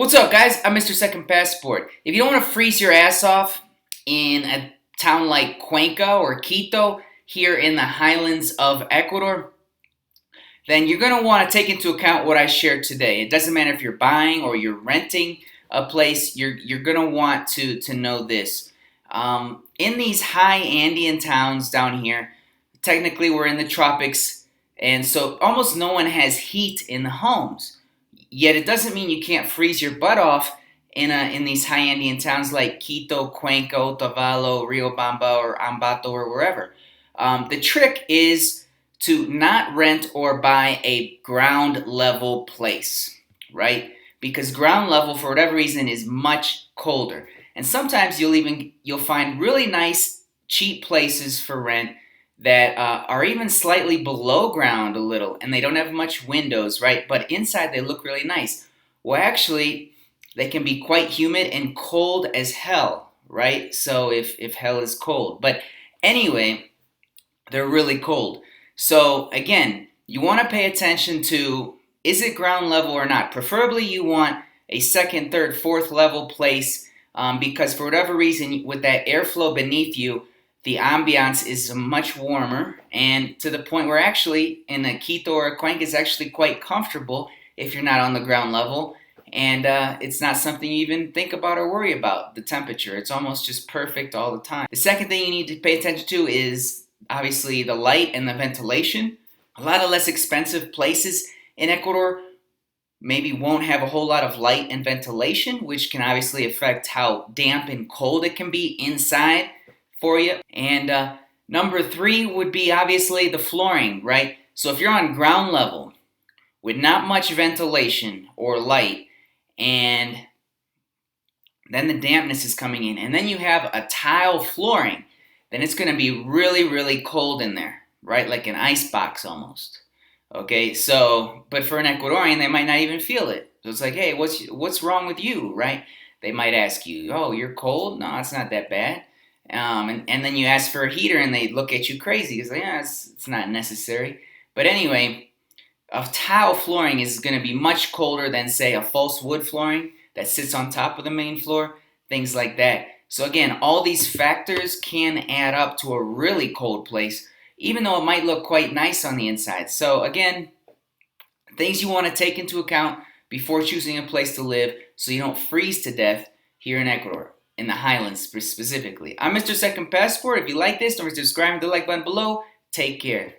What's up, guys? I'm Mr. Second Passport. If you don't want to freeze your ass off in a town like Cuenca or Quito here in the highlands of Ecuador, then you're going to want to take into account what I shared today. It doesn't matter if you're buying or you're renting a place, you're going to want to know this. In these high Andean towns down here, technically we're in the tropics, and so almost no one has heat in the homes. Yet it doesn't mean you can't freeze your butt off in these high Andean towns like Quito, Cuenca, Otavalo, Riobamba, or Ambato, or wherever. The trick is to not rent or buy a ground level place, right? Because ground level, for whatever reason, is much colder. And sometimes you'll find really nice, cheap places for rent that are even slightly below ground a little, and they don't have much windows, right? But inside they look really nice. Well, actually, they can be quite humid and cold as hell, right? So if hell is cold. But anyway, they're really cold. So again, you want to pay attention to, is it ground level or not? Preferably you want a second, third, fourth level place because for whatever reason, with that airflow beneath you, the ambiance is much warmer, and to the point where actually in a Quito or a Cuenca is actually quite comfortable if you're not on the ground level, and it's not something you even think about or worry about, the temperature. It's almost just perfect all the time. The second thing you need to pay attention to is obviously the light and the ventilation. A lot of less expensive places in Ecuador maybe won't have a whole lot of light and ventilation, which can obviously affect how damp and cold it can be inside for you. And number three would be obviously the flooring, right? So if you're on ground level with not much ventilation or light, and then the dampness is coming in, and then you have a tile flooring, then it's going to be really, really cold in there, right? Like an ice box almost. Okay, so, but for an Ecuadorian, they might not even feel it. So it's like, hey, what's wrong with you, right? They might ask you, oh, you're cold? No, it's not that bad. And then you ask for a heater and they look at you crazy. It's like, yeah, it's not necessary. But anyway, a tile flooring is going to be much colder than, say, a false wood flooring that sits on top of the main floor, things like that. So again, all these factors can add up to a really cold place, even though it might look quite nice on the inside. So again, things you want to take into account before choosing a place to live so you don't freeze to death here in Ecuador, in the highlands specifically. I'm Mr. Second Passport. If you like this, don't forget to subscribe and the like button below. Take care.